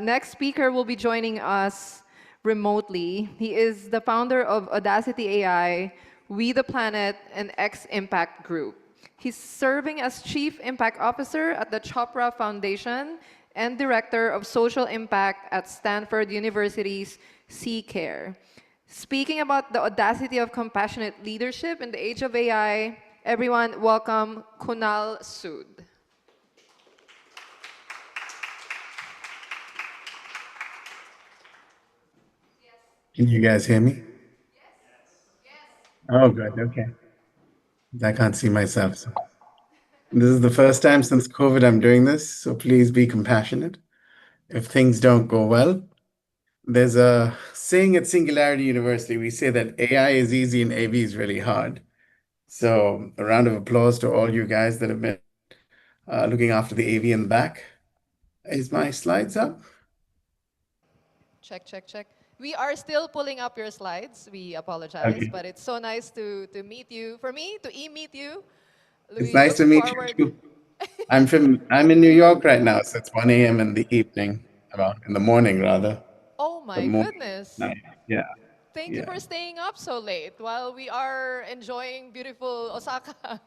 next speaker will be joining us remotely. He is the founder of Audacity AI, We the Planet, and X Impact Group. He's serving as Chief Impact Officer at the Chopra Foundation and Director of Social Impact at Stanford University's C-Care. Speaking about the audacity of compassionate leadership in the age of AI, everyone welcome Kunal Sood. Can you guys hear me? Oh, good. Okay. I can't see myself. So. This is the first time since COVID I'm doing this, so please be compassionate. If things don't go well, there's a saying at Singularity University, we say that AI is easy and AV is really hard. So a round of applause to all you guys that have been looking after the AV in the back. Is my slides up? Check, check, check. We are still pulling up your slides. We apologize, Okay. but it's so nice to meet you. For me, to meet you. It's We nice look to meet you forward. too. I'm in New York right now, so it's 1 a.m. in the evening, about in the morning rather. Oh The my morning goodness. night. Yeah. Thank you Yeah. for staying up so late while we are enjoying beautiful Osaka.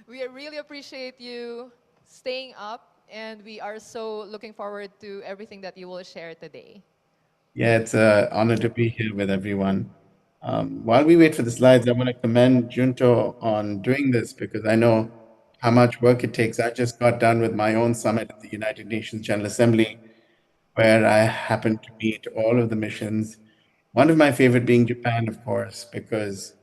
We really appreciate you staying up, and we are so looking forward to everything that you will share today. Yeah, it's an honor to be here with everyone. While we wait for the slides, I want to commend Junto on doing this because I know how much work it takes. I just got done with my own summit at the United Nations General Assembly, where I happened to meet all of the missions. One of my favorite being Japan, of course, because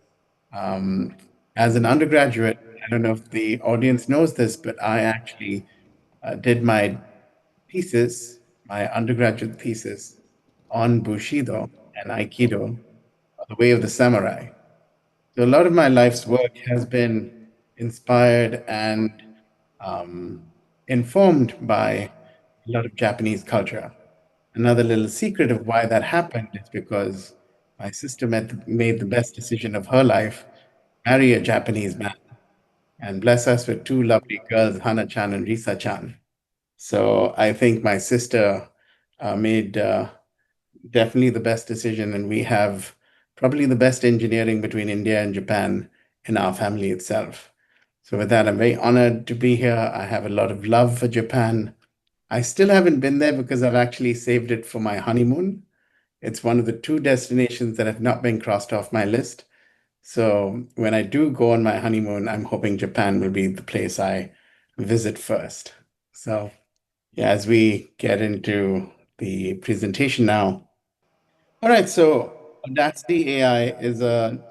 um, as an undergraduate, I don't know if the audience knows this, but I actually did my thesis, my undergraduate thesis on Bushido and Aikido, the way of the samurai. So a lot of my life's work has been inspired and um, informed by a lot of Japanese culture. Another little secret of why that happened is because my sister made the best decision of her life, marry a Japanese man, and bless us with two lovely girls, Hana-chan and Risa-chan. So I think my sister made definitely the best decision, and we have probably the best engineering between India and Japan in our family itself. So with that, I'm very honored to be here. I have a lot of love for Japan. I still haven't been there because I've actually saved it for my honeymoon. It's one of the two destinations that have not been crossed off my list. So when I do go on my honeymoon, I'm hoping Japan will be the place I visit first. So yeah, as we get into the presentation now. All right, so Audacity AI is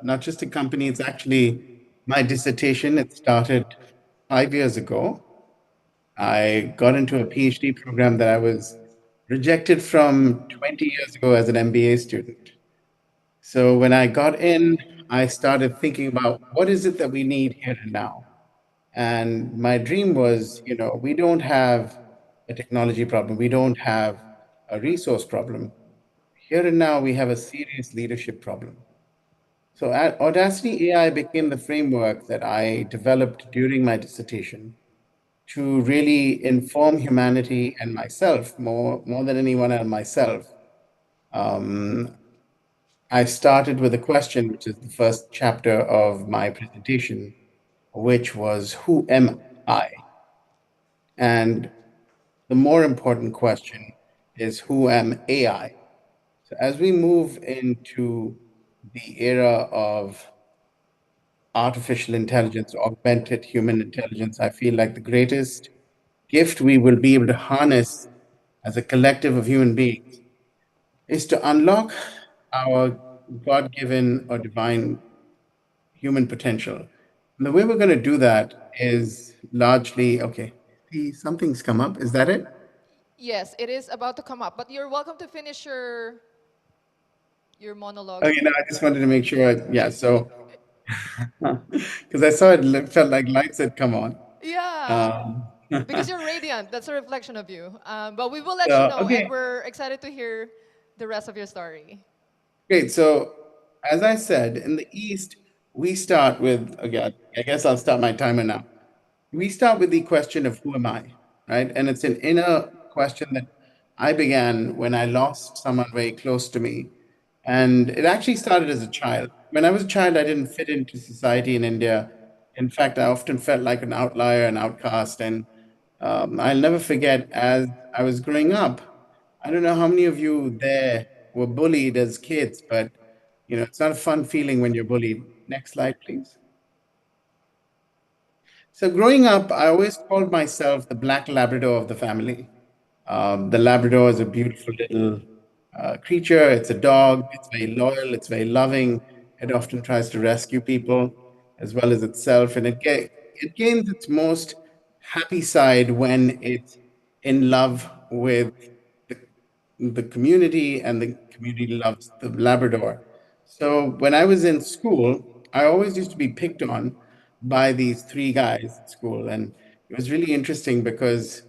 not just a company, it's actually my dissertation. It started 5 years ago. I got into a PhD program that I was rejected from 20 years ago as an MBA student. So when I got in, I started thinking about what is it that we need here and now. And my dream was, we don't have a technology problem, we don't have a resource problem. Here and now, we have a serious leadership problem. So Audacity AI became the framework that I developed during my dissertation to really inform humanity and myself more than anyone else myself. Um, I started with a question, which is the first chapter of my presentation, which was, who am I? And the more important question is, who am AI? So as we move into the era of artificial intelligence, augmented human intelligence, I feel like the greatest gift we will be able to harness as a collective of human beings is to unlock our God given or divine human potential. And the way we're going to do that is largely okay. See, something's come up. Is that it? Yes, it is about to come up, but you're welcome to finish your monologue. Okay, no, I just wanted to make sure. Yeah, so because I saw felt like lights had come on. Yeah, Um, because you're radiant. That's a reflection of you. But we will let you so, know, and okay, we're excited to hear the rest of your story. great. So, as I said, in the East, we start with, again, I guess I'll start my timer now. We start with the question of who am I, right? And it's an inner question that I began when I lost someone very close to me. And it actually started as a child. When I was a child, I didn't fit into society in India. In fact, I often felt like an outlier, an outcast. And I'll never forget as I was growing up, I don't know how many of you there were bullied as kids, but it's not a fun feeling when you're bullied. Next slide, please. So growing up, I always called myself the black Labrador of the family. The Labrador is a beautiful little creature. It's a dog. It's very loyal. It's very loving. It often tries to rescue people as well as itself, and it gains its most happy side when it's in love with the the community, and the community loves the Labrador. So when I was in school, I always used to be picked on by these three guys at school. And it was really interesting because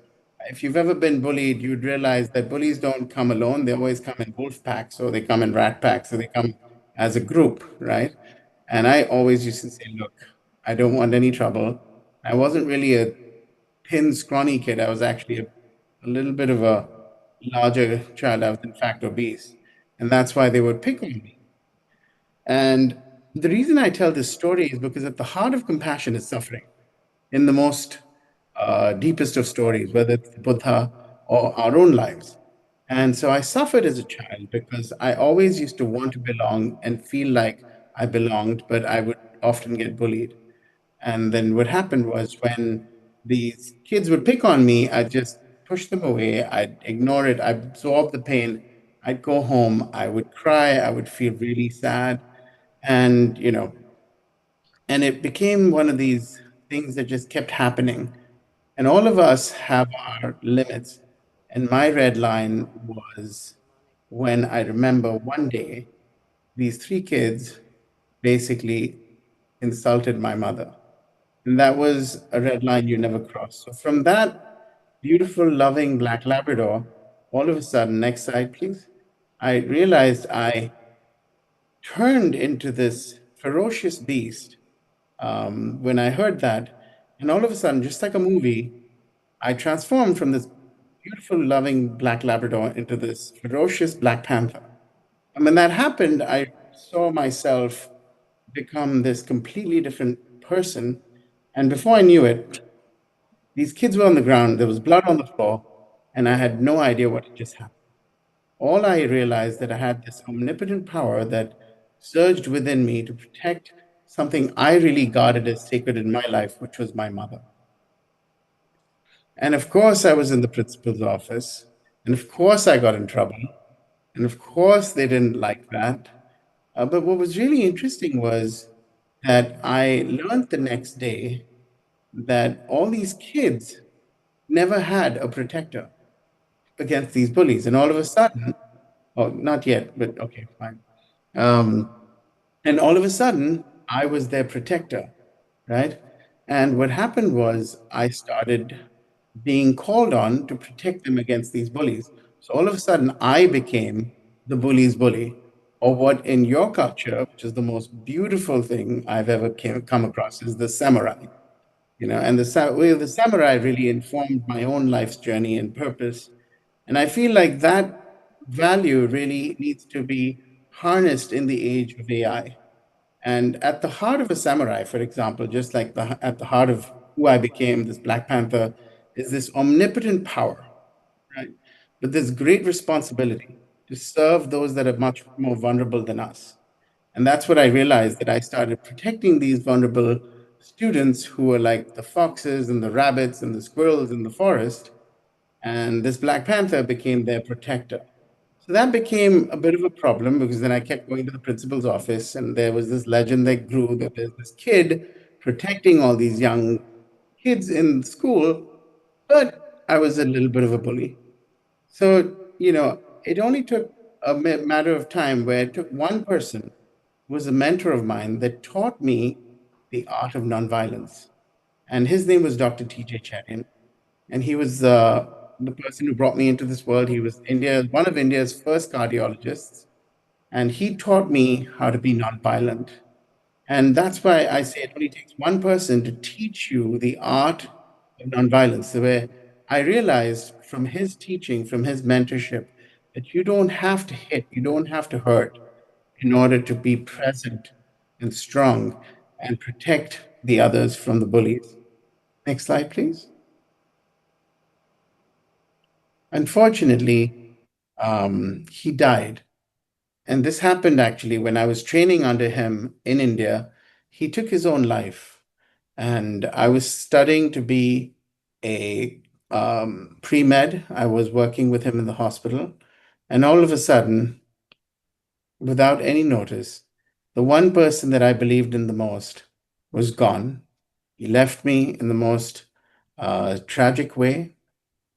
if you've ever been bullied, you'd realize that bullies don't come alone. They always come in wolf packs, or they come in rat packs, so they come as a group, right? And I always used to say, look, I don't want any trouble. I wasn't really a thin, scrawny kid. I was actually a little bit of a larger child. I was, in fact, obese. And that's why they would pick on me. And the reason I tell this story is because at the heart of compassion is suffering in the most deepest of stories, whether it's the Buddha or our own lives. And so I suffered as a child because I always used to want to belong and feel like I belonged, but I would often get bullied. And then what happened was when these kids would pick on me, I'd just push them away. I'd ignore it. I'd absorb the pain. I'd go home. I would cry. I would feel really sad. And, and it became one of these things that just kept happening. And all of us have our limits. And my red line was when I remember one day these three kids basically insulted my mother. And that was a red line you never cross. So from that beautiful, loving black Labrador, all of a sudden, next slide, please, I realized I turned into this ferocious beast when I heard that. And all of a sudden, just like a movie, I transformed from this beautiful, loving black Labrador into this ferocious Black Panther. And when that happened, I saw myself become this completely different person. And before I knew it, these kids were on the ground, there was blood on the floor, and I had no idea what had just happened. All I realized that I had this omnipotent power that surged within me to protect something I really guarded as sacred in my life, which was my mother. And of course, I was in the principal's office. And of course, I got in trouble. And of course, they didn't like that. But what was really interesting was that I learned the next day that all these kids never had a protector against these bullies. And all of a sudden, oh, not yet, but okay, fine. Um, and all of a sudden, I was their protector, right? And what happened was I started being called on to protect them against these bullies. So all of a sudden, I became the bully's bully, or what in your culture, which is the most beautiful thing I've ever come across, is the samurai. And the samurai really informed my own life's journey and purpose. And I feel like that value really needs to be harnessed in the age of AI. And at the heart of a samurai, for example, just like at the heart of who I became, this Black Panther, is this omnipotent power, right? But this great responsibility to serve those that are much more vulnerable than us. And that's what I realized, that I started protecting these vulnerable students who were like the foxes and the rabbits and the squirrels in the forest. And this Black Panther became their protector. So that became a bit of a problem because then I kept going to the principal's office, and there was this legend that grew that there's this kid protecting all these young kids in school, but I was a little bit of a bully. So, it only took a matter of time where it took one person who was a mentor of mine that taught me the art of nonviolence. And his name was Dr. T.J. Cherian. And he was the person who brought me into this world. He was one of India's first cardiologists. And he taught me how to be nonviolent. And that's why I say it only takes one person to teach you the art of nonviolence, where I realized from his teaching, from his mentorship, that you don't have to hit, you don't have to hurt in order to be present and strong and protect the others from the bullies. Next slide, please. Unfortunately, he died. And this happened actually when I was training under him in India. He took his own life. And I was studying to be a pre-med. I was working with him in the hospital. And all of a sudden, without any notice, the one person that I believed in the most was gone. He left me in the most tragic way.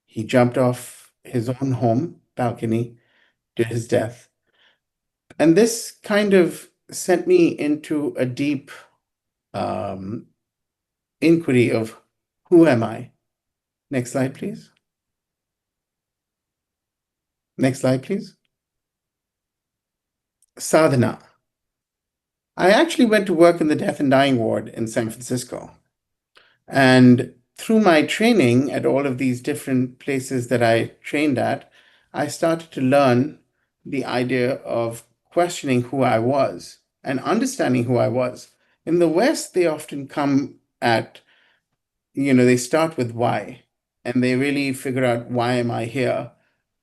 He jumped off his own home balcony to his death. And this kind of sent me into a deep um, inquiry of who am I? Next slide, please. Next slide, please. Sadhana. I actually went to work in the death and dying ward in San Francisco. And through my training at all of these different places that I trained at, I started to learn the idea of questioning who I was and understanding who I was. In the West, they often come at, they start with why, and they really figure out why am I here.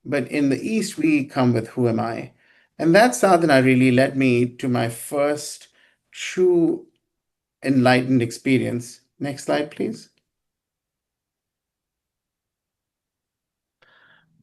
But in the East, we come with who am I? And that sadhana really led me to my first true enlightened experience. Next slide, please.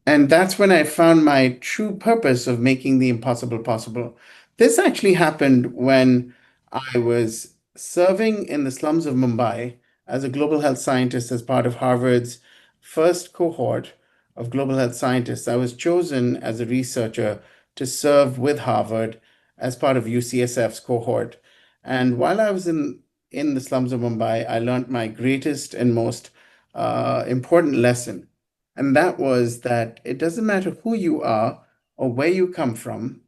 And that's when I found my true purpose of making the impossible possible. This actually happened when I was serving in the slums of Mumbai as a global health scientist as part of Harvard's first cohort of global health scientists. I was chosen as a researcher to serve with Harvard as part of UCSF's cohort. And while I was in the slums of Mumbai, I learned my greatest and most important lesson, and that was that it doesn't matter who you are or where you come from.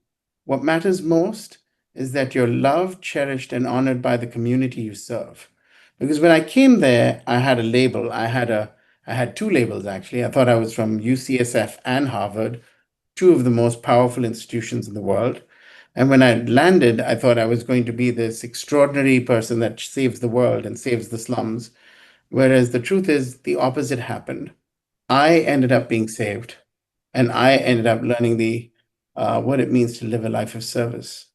What matters most is that you're loved, cherished, and honored by the community you serve. Because when I came there, I had a label. I had two labels actually. I thought I was from UCSF and Harvard, two of the most powerful institutions in the world. And when I landed, I thought I was going to be this extraordinary person that saves the world and saves the slums. Whereas the truth is, the opposite happened. I ended up being saved, and I ended up learning the what it means to live a life of service.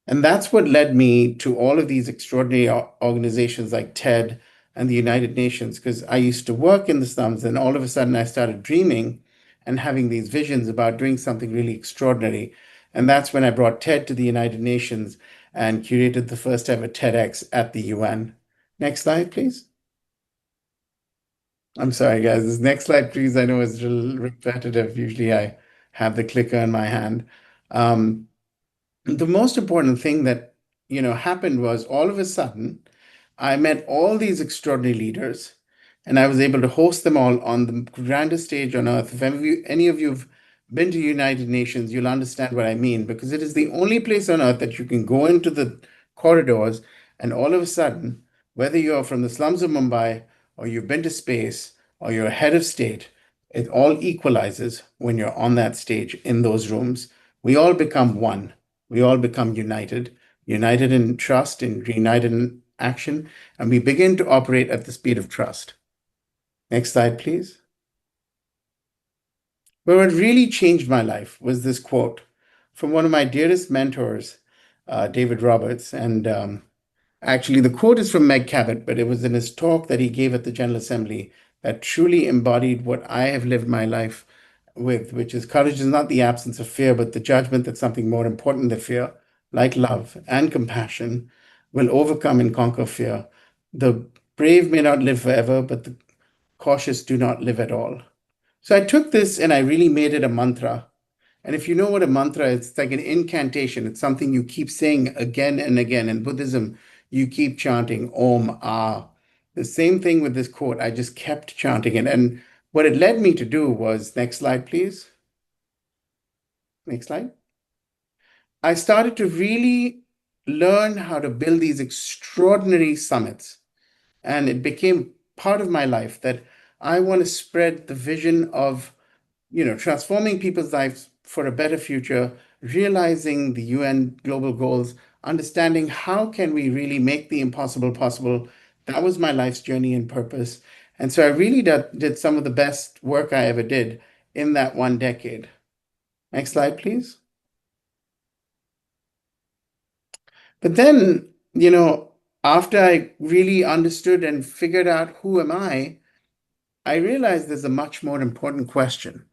And that's what led me to all of these extraordinary organizations like TED and the United Nations, because I used to work in the slums, and all of a sudden I started dreaming and having these visions about doing something really extraordinary. And that's when I brought TED to the United Nations and curated the first ever TEDx at the UN. Next slide, please. I'm sorry, guys. This next slide, please. I know it's a little repetitive. Usually I have the clicker in my hand. Um, the most important thing that, happened was all of a sudden, I met all these extraordinary leaders, and I was able to host them all on the grandest stage on earth. If any of you have been to United Nations, you'll understand what I mean, because it is the only place on earth that you can go into the corridors, and all of a sudden, whether you're from the slums of Mumbai or you've been to space or you're a head of state, it all equalizes when you're on that stage in those rooms. We all become one. We all become united, united in trust and united in action, and we begin to operate at the speed of trust. Next slide, please. But what really changed my life was this quote from one of my dearest mentors, David Roberts. And actually, the quote is from Meg Cabot, but it was in his talk that he gave at the General Assembly that truly embodied what I have lived my life with, which is courage is not the absence of fear, but the judgment that something more important than fear, like love and compassion, will overcome and conquer fear. The brave may not live forever, but the cautious do not live at all. So I took this and I really made it a mantra. And if you know what a mantra is, it's like an incantation. It's something you keep saying again and again. In Buddhism, you keep chanting Om Ah. The same thing with this quote. I just kept chanting it. And what it led me to do was, next slide, please. Next slide. I started to really learn how to build these extraordinary summits. And it became part of my life that I want to spread the vision of, transforming people's lives for a better future, realizing the UN global goals, understanding how can we really make the impossible possible. That was my life's journey and purpose. And so I really did some of the best work I ever did in that 1 decade. Next slide, please. But then, after I really understood and figured out who am I realized there's a much more important question.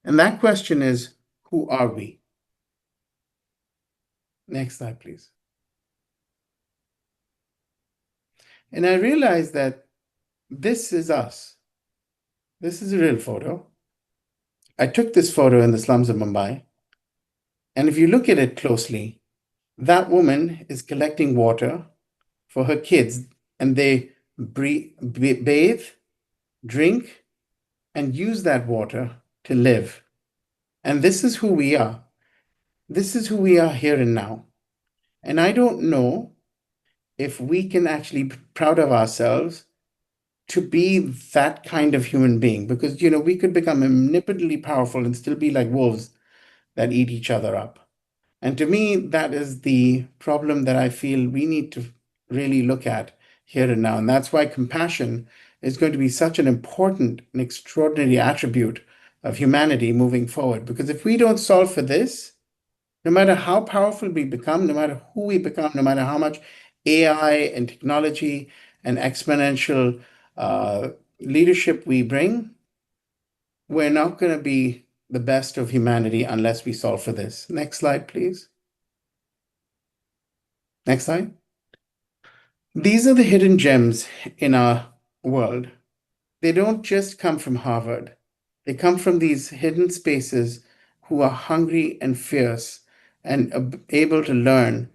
And that question is, who are we? Next slide, please. And I realized that this is us. This is a real photo. I took this photo in the slums of Mumbai. And if you look at it closely, that woman is collecting water for her kids, and they bathe, drink, and use that water to live. And this is who we are. This is who we are here and now. And I don't know if we can actually be proud of ourselves to be that kind of human being, because we could become omnipotently powerful and still be like wolves that eat each other up. And to me, that is the problem that I feel we need to really look at here and now. And that's why compassion is going to be such an important and extraordinary attribute of humanity moving forward. Because if we don't solve for this, no matter how powerful we become, no matter who we become, no matter how much AI and technology and exponential uh, leadership we bring, we're not going to be the best of humanity unless we solve for this. Next slide, please. Next slide. These are the hidden gems in our world. They don't just come from Harvard. They come from these hidden spaces who are hungry and fierce and able to learn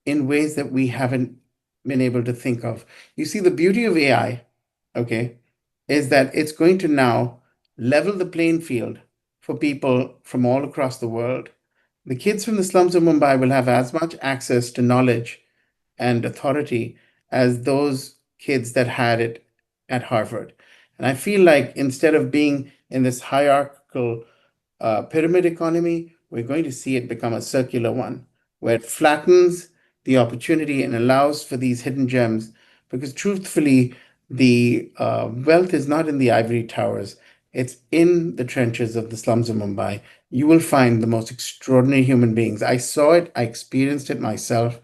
in ways that we haven't been able to think of. You see, the beauty of AI, okay, is that it's going to now level the playing field for people from all across the world. The kids from the slums of Mumbai will have as much access to knowledge and authority as those kids that had it at Harvard. And I feel like instead of being in this hierarchical pyramid economy, we're going to see it become a circular one where it flattens the opportunity and allows for these hidden gems. Because truthfully, the wealth is not in the ivory towers, it's in the trenches of the slums of Mumbai. You will find the most extraordinary human beings. I saw it, I experienced it myself,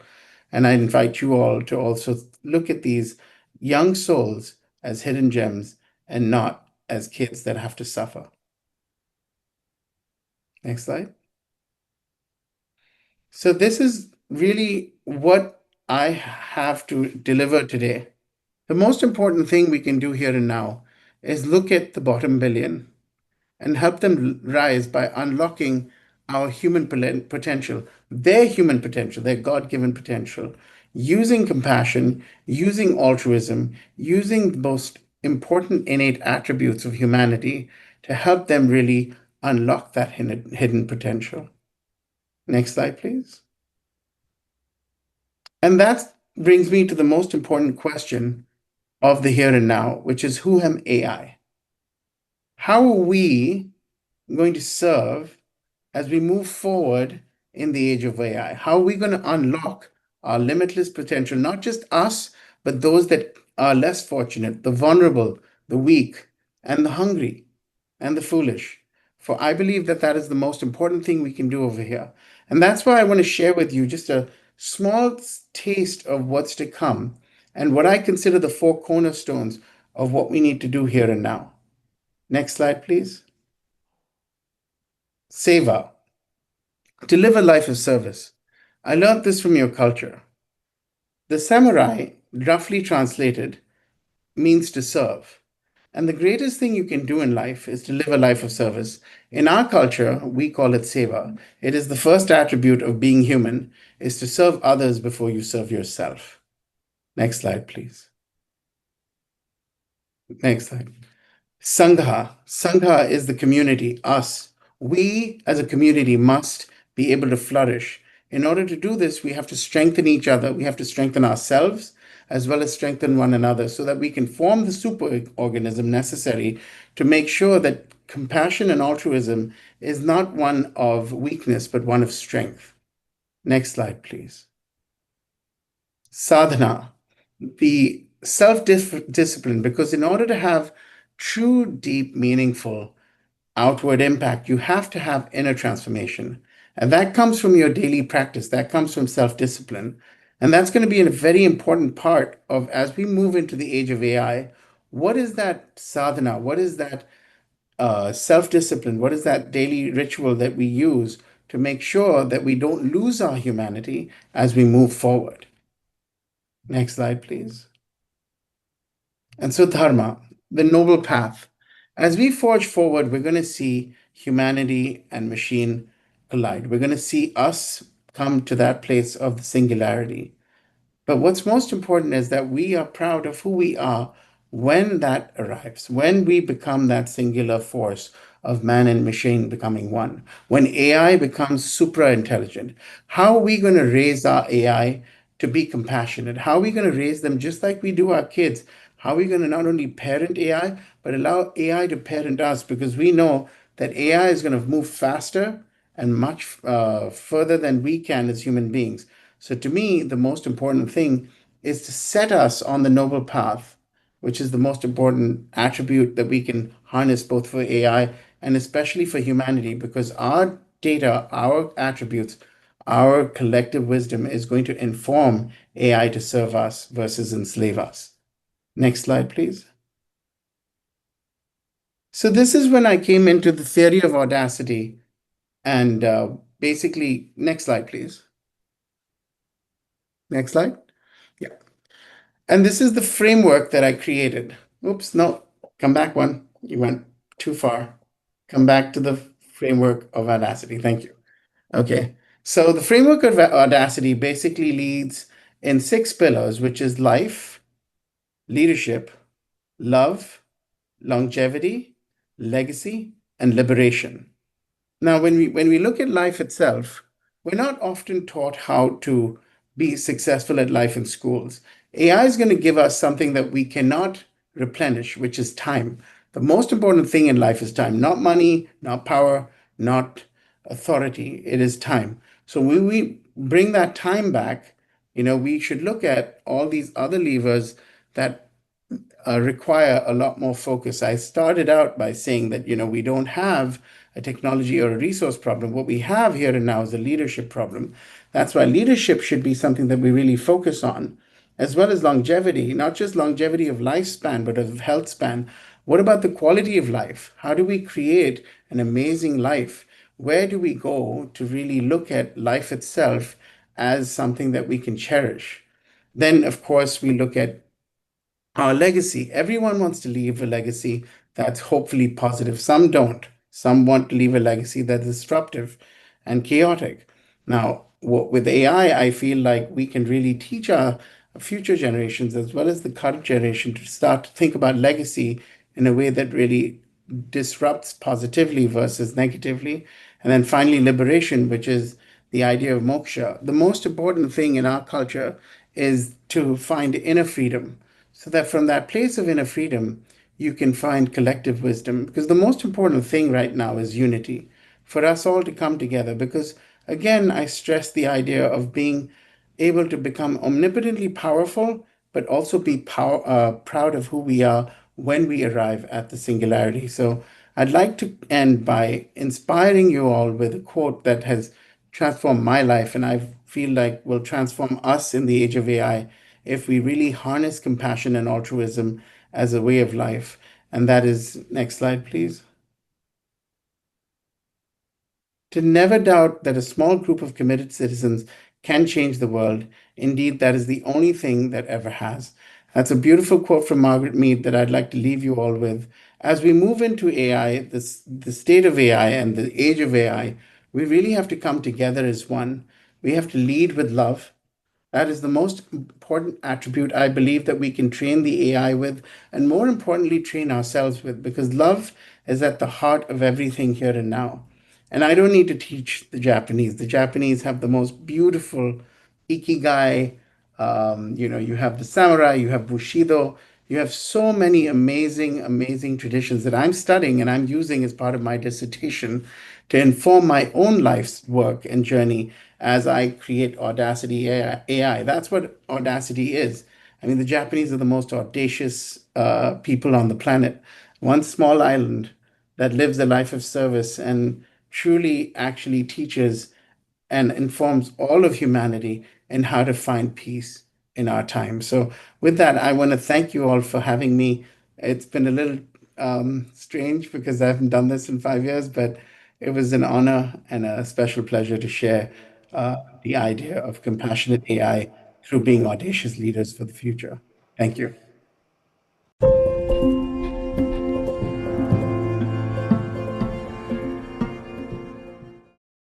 and I invite you all to also look at these young souls as hidden gems and not as kids that have to suffer. Next slide. So this is really what I have to deliver today. The most important thing we can do here and now is look at the bottom billion and help them rise by unlocking our human potential, their God given potential, using compassion, using altruism, using the most important innate attributes of humanity to help them really unlock that hidden potential. Next slide, please. And that brings me to the most important question of the here and now, which is, who am AI? How are we going to serve as we move forward in the age of AI? How are we going to unlock our limitless potential, not just us, but those that are less fortunate, the vulnerable, the weak, and the hungry, and the foolish? For I believe that that is the most important thing we can do over here. And that's why I want to share with you just a small taste of what's to come and what I consider the four cornerstones of what we need to do here and now. Next slide, please. Seva, to live a life of service. I learned this from your culture. The samurai, roughly translated, means to serve. And the greatest thing you can do in life is to live a life of service. In our culture, we call it seva. It is the first attribute of being human, is to serve others before you serve yourself. Next slide, please. Next slide. Sangha. Sangha is the community, us. We as a community must be able to flourish. In order to do this, we have to strengthen each other. We have to strengthen ourselves as well as strengthen one another so that we can form the super organism necessary to make sure that compassion and altruism is not one of weakness, but one of strength. Next slide, please. Sadhana, the self discipline, because in order to have true, deep, meaningful outward impact, you have to have inner transformation. And that comes from your daily practice, that comes from self discipline. And that's going to be a very important part of as we move into the age of AI. What is that sadhana? What is that self discipline? What is that daily ritual that we use to make sure that we don't lose our humanity as we move forward? Next slide, please. And so, dharma, the noble path. As we forge forward, we're going to see humanity and machine collide. We're going to see us come to that place of the singularity. But what's most important is that we are proud of who we are when that arrives, when we become that singular force of man and machine becoming one, when AI becomes supra intelligent. How are we going to raise our AI to be compassionate? How are we going to raise them just like we do our kids? How are we going to not only parent AI, but allow AI to parent us? Because we know that AI is going to move faster and much further than we can as human beings. So, to me, the most important thing is to set us on the noble path, which is the most important attribute that we can harness both for AI and especially for humanity, because our data, our attributes, our collective wisdom is going to inform AI to serve us versus enslave us. Next slide, please. So, this is when I came into the theory of audacity. And basically, next slide, please. Next slide. Yeah. And this is the framework that I created. Oops, no, come back one. You went too far. Come back to the framework of Audacity. Thank you. Okay. So the framework of Audacity basically leads in six pillars, which is life, leadership, love, longevity, legacy, and liberation. Now, when we look at life itself, we're not often taught how to be successful at life in schools. AI is going to give us something that we cannot replenish, which is time. The most important thing in life is time, not money, not power, not authority. It is time. So when we bring that time back, we should look at all these other levers that require a lot more focus. I started out by saying that, we don't have a technology or a resource problem. What we have here and now is a leadership problem. That's why leadership should be something that we really focus on, as well as longevity, not just longevity of lifespan, but of health span. What about the quality of life? How do we create an amazing life? Where do we go to really look at life itself as something that we can cherish? Then, of course, we look at our legacy. Everyone wants to leave a legacy that's hopefully positive. Some don't. Some want to leave a legacy that's disruptive and chaotic. Now, with AI, I feel like we can really teach our future generations as well as the current generation to start to think about legacy in a way that really disrupts positively versus negatively. And then finally, liberation, which is the idea of moksha. The most important thing in our culture is to find inner freedom so that from that place of inner freedom, you can find collective wisdom. Because the most important thing right now is unity for us all to come together. Because again, I stress the idea of being able to become omnipotently powerful, but also be proud of who we are when we arrive at the singularity. So I'd like to end by inspiring you all with a quote that has transformed my life and I feel like will transform us in the age of AI if we really harness compassion and altruism as a way of life. And that is, next slide, please. To never doubt that a small group of committed citizens can change the world. Indeed, that is the only thing that ever has. That's a beautiful quote from Margaret Mead that I'd like to leave you all with. As we move into AI, the state of AI and the age of AI, we really have to come together as one. We have to lead with love. That is the most important attribute I believe that we can train the AI with, and more importantly, train ourselves with, because love is at the heart of everything here and now. And I don't need to teach the Japanese. The Japanese have the most beautiful ikigai You have the samurai, you have Bushido, you have so many amazing, amazing traditions that I'm studying and I'm using as part of my dissertation to inform my own life's work and journey as I create Audacity AI. That's what Audacity is. I mean, the Japanese are the most audacious people on the planet. One small island that lives a life of service and truly actually teaches and informs all of humanity in how to find peace in our time. So, with that, I want to thank you all for having me. It's been a little strange because I haven't done this in 5 years, but it was an honor and a special pleasure to share the idea of compassionate AI through being audacious leaders for the future. Thank you.